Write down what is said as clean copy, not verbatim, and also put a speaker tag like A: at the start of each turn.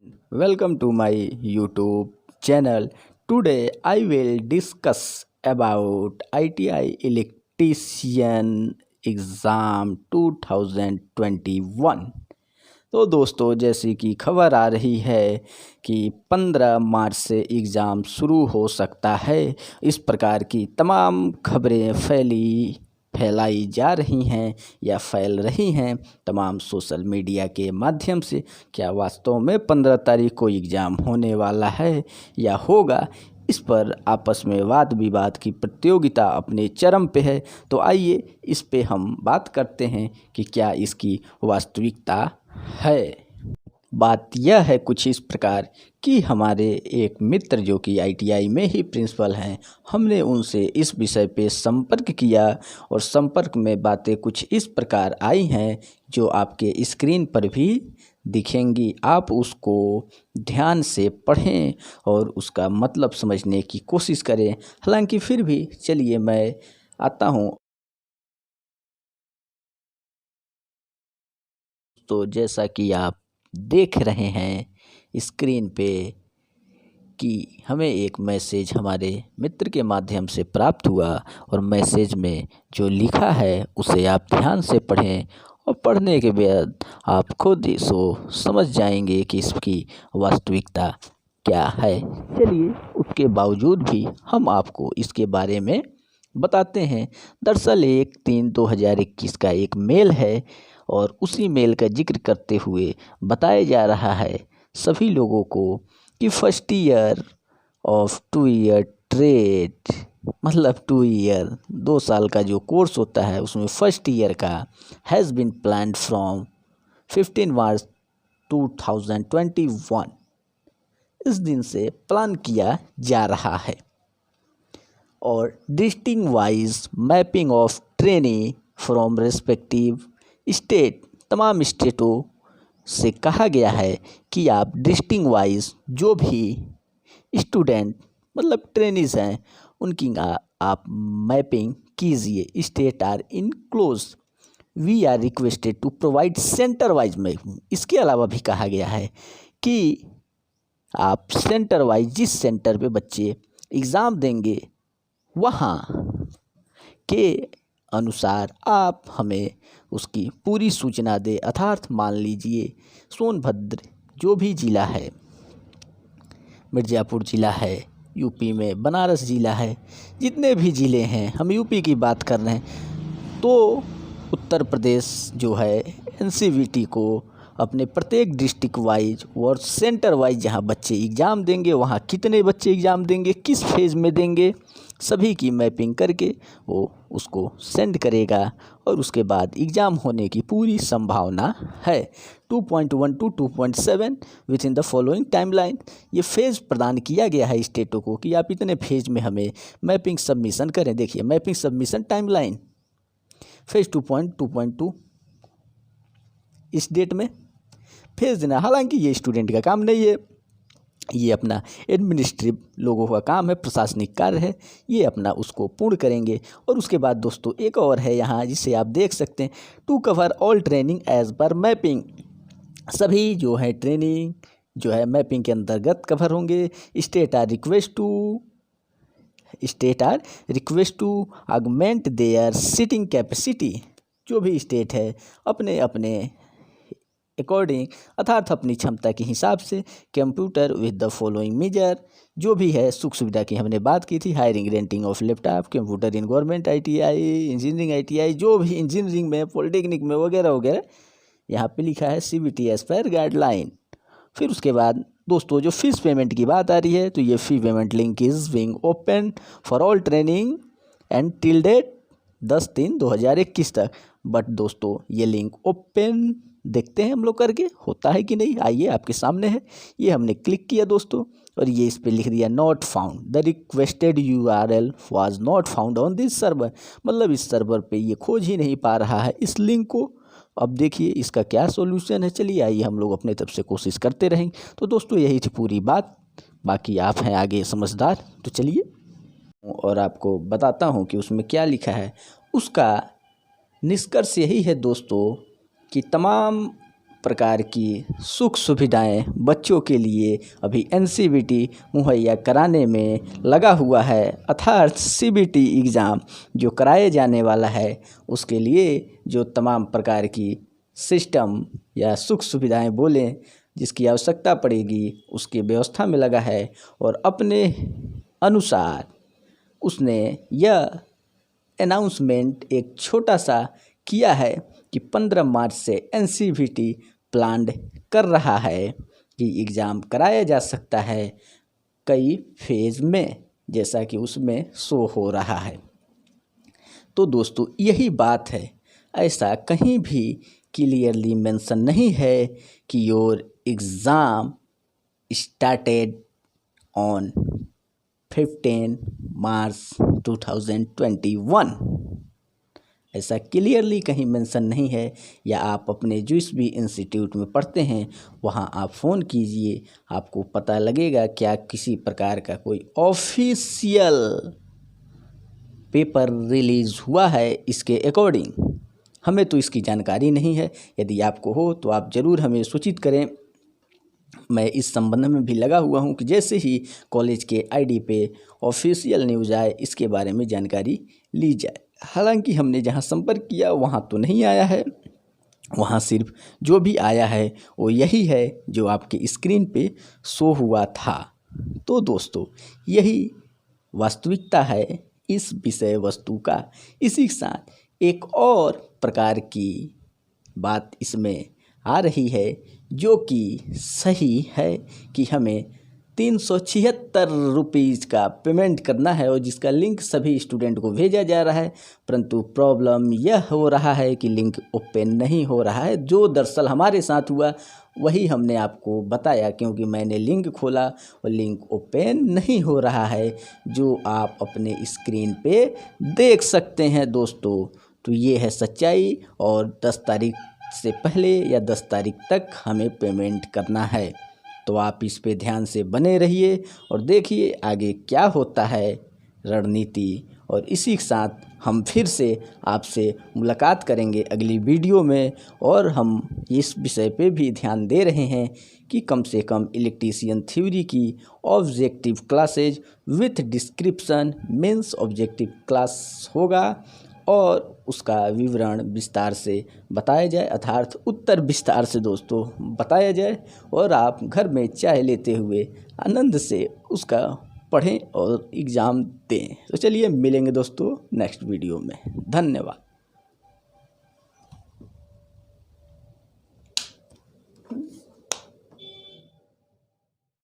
A: Welcome to my YouTube channel. Today I will discuss about ITI Electrician Exam 2021। तो दोस्तों, जैसे कि खबर आ रही है कि 15 मार्च से एग्ज़ाम शुरू हो सकता है। इस प्रकार की तमाम खबरें फैलाई जा रही हैं या फैल रही हैं तमाम सोशल मीडिया के माध्यम से। क्या वास्तव में 15 तारीख को एग्ज़ाम होने वाला है या होगा? इस पर आपस में वाद विवाद की प्रतियोगिता अपने चरम पे है। तो आइए इस पे हम बात करते हैं कि क्या इसकी वास्तविकता है। बात यह है कुछ इस प्रकार कि हमारे एक मित्र जो कि ITI में ही प्रिंसिपल हैं, हमने उनसे इस विषय पे संपर्क किया और संपर्क में बातें कुछ इस प्रकार आई हैं जो आपके स्क्रीन पर भी दिखेंगी। आप उसको ध्यान से पढ़ें और उसका मतलब समझने की कोशिश करें। हालांकि फिर भी चलिए मैं आता हूँ। तो जैसा कि आप देख रहे हैं स्क्रीन पे कि हमें एक मैसेज हमारे मित्र के माध्यम से प्राप्त हुआ और मैसेज में जो लिखा है उसे आप ध्यान से पढ़ें और पढ़ने के बाद आप खुद इसको समझ जाएंगे कि इसकी वास्तविकता क्या है। चलिए उसके बावजूद भी हम आपको इसके बारे में बताते हैं। दरअसल 1/3/2021 का एक मेल है और उसी मेल का जिक्र करते हुए बताया जा रहा है सभी लोगों को कि first year of 2 year trade, मतलब 2 ईयर 2 साल का जो कोर्स होता है उसमें फर्स्ट ईयर का हैज़ बीन प्लान्ड फ्रॉम 15 मार्च 2021। इस दिन से प्लान किया जा रहा है और district wise mapping of training from respective state, तमाम स्टेटों से कहा गया है कि आप डिस्ट्रिक्ट वाइज जो भी स्टूडेंट मतलब ट्रेनिज हैं उनकी आप मैपिंग कीजिए। State are enclose, we are requested to provide centre wise mapping. इसके अलावा भी कहा गया है कि आप सेंटर वाइज जिस सेंटर पे बच्चे एग्ज़ाम देंगे वहाँ के अनुसार आप हमें उसकी पूरी सूचना दें। अर्थात मान लीजिए सोनभद्र जो भी ज़िला है, मिर्ज़ापुर ज़िला है, यूपी में बनारस ज़िला है, जितने भी ज़िले हैं, हम यूपी की बात कर रहे हैं, तो उत्तर प्रदेश जो है NCVT को अपने प्रत्येक डिस्ट्रिक्ट वाइज और सेंटर वाइज जहाँ बच्चे एग्ज़ाम देंगे वहाँ कितने बच्चे एग्ज़ाम देंगे, किस फेज़ में देंगे, सभी की मैपिंग करके वो उसको सेंड करेगा और उसके बाद एग्ज़ाम होने की पूरी संभावना है। 2.1 to 2.7 with in the following timeline. ये फेज़ प्रदान किया गया है स्टेटों को कि आप इतने फेज़ में हमें मैपिंग सबमिशन करें। देखिए मैपिंग सबमिशन टाइमलाइन फेज़ 2.2 इस डेट में भेज देना। हालांकि ये स्टूडेंट का काम नहीं है, ये अपना एडमिनिस्ट्रेटिव लोगों का काम है, प्रशासनिक कार्य है, ये अपना उसको पूर्ण करेंगे। और उसके बाद दोस्तों एक और है यहाँ जिसे आप देख सकते हैं, to cover all training age पर मैपिंग। सभी जो है ट्रेनिंग जो है मैपिंग के अंतर्गत कवर होंगे। State are request to augment their seating capacity. जो भी स्टेट है अपने अपने अकॉर्डिंग अर्थात अपनी क्षमता के हिसाब से computer with the following major, जो भी है सुख सुविधा की हमने बात की थी, hiring renting of laptop computer in government ITI, engineering ITI, जो भी इंजीनियरिंग में पॉलिटेक्निक में वगैरह वगैरह यहाँ पे लिखा है CBT एज पर गाइडलाइन। फिर उसके बाद दोस्तों जो फीस पेमेंट की बात आ रही है तो ये fee payment link is being open for all training and till date 10/3/2021 तक। बट दोस्तों ये लिंक ओपन देखते हैं हम लोग करके होता है कि नहीं। आइए आपके सामने है, ये हमने क्लिक किया दोस्तों और ये इस पे लिख दिया not found, the requested URL was not found on this server. मतलब इस सर्वर पे ये खोज ही नहीं पा रहा है इस लिंक को। अब देखिए इसका क्या सॉल्यूशन है, चलिए आइए हम लोग अपने तरफ से कोशिश करते रहेंगे। तो दोस्तों यही थी पूरी बात, बाकी आप हैं आगे समझदार, तो चलिए और आपको बताता हूँ कि उसमें क्या लिखा है। उसका निष्कर्ष यही है दोस्तों कि तमाम प्रकार की सुख सुविधाएं बच्चों के लिए अभी NCVT मुहैया कराने में लगा हुआ है, अर्थात CBT एग्ज़ाम जो कराए जाने वाला है उसके लिए जो तमाम प्रकार की सिस्टम या सुख सुविधाएं बोलें जिसकी आवश्यकता पड़ेगी उसकी व्यवस्था में लगा है। और अपने अनुसार उसने यह अनाउंसमेंट एक छोटा सा किया है कि 15 मार्च से NCVT प्लान कर रहा है कि एग्ज़ाम कराया जा सकता है कई फेज़ में, जैसा कि उसमें शो हो रहा है। तो दोस्तों यही बात है, ऐसा कहीं भी क्लियरली मेंशन नहीं है कि योर एग्ज़ाम स्टार्टेड ऑन 15 मार्च 2021, ऐसा क्लियरली कहीं मेंशन नहीं है। या आप अपने जिस भी इंस्टीट्यूट में पढ़ते हैं वहाँ आप फ़ोन कीजिए, आपको पता लगेगा क्या किसी प्रकार का कोई ऑफिशियल पेपर रिलीज़ हुआ है इसके अकॉर्डिंग। हमें तो इसकी जानकारी नहीं है, यदि आपको हो तो आप ज़रूर हमें सूचित करें। मैं इस संबंध में भी लगा हुआ हूँ कि जैसे ही कॉलेज के ID पे ऑफिशियल न्यूज़ आए इसके बारे में जानकारी ली जाए। हालांकि हमने जहाँ संपर्क किया वहाँ तो नहीं आया है, वहाँ सिर्फ जो भी आया है वो यही है जो आपके स्क्रीन पे शो हुआ था। तो दोस्तों यही वास्तविकता है इस विषय वस्तु का। इसी के साथ एक और प्रकार की बात इसमें आ रही है जो कि सही है कि हमें 376 रुपीज़ का पेमेंट करना है और जिसका लिंक सभी स्टूडेंट को भेजा जा रहा है, परंतु प्रॉब्लम यह हो रहा है कि लिंक ओपन नहीं हो रहा है। जो दरअसल हमारे साथ हुआ वही हमने आपको बताया, क्योंकि मैंने लिंक खोला और लिंक ओपन नहीं हो रहा है, जो आप अपने स्क्रीन पे देख सकते हैं दोस्तों। तो ये है सच्चाई और 10 तारीख से पहले या 10 तारीख तक हमें पेमेंट करना है। तो आप इस पे ध्यान से बने रहिए और देखिए आगे क्या होता है रणनीति। और इसी के साथ हम फिर से आपसे मुलाकात करेंगे अगली वीडियो में। और हम इस विषय पे भी ध्यान दे रहे हैं कि कम से कम इलेक्ट्रीशियन थ्योरी की objective classes with description means objective class होगा और उसका विवरण विस्तार से बताया जाए, अर्थात उत्तर विस्तार से दोस्तों बताया जाए और आप घर में चाय लेते हुए आनंद से उसका पढ़ें और एग्ज़ाम दें। तो चलिए मिलेंगे दोस्तों नेक्स्ट वीडियो में। धन्यवाद।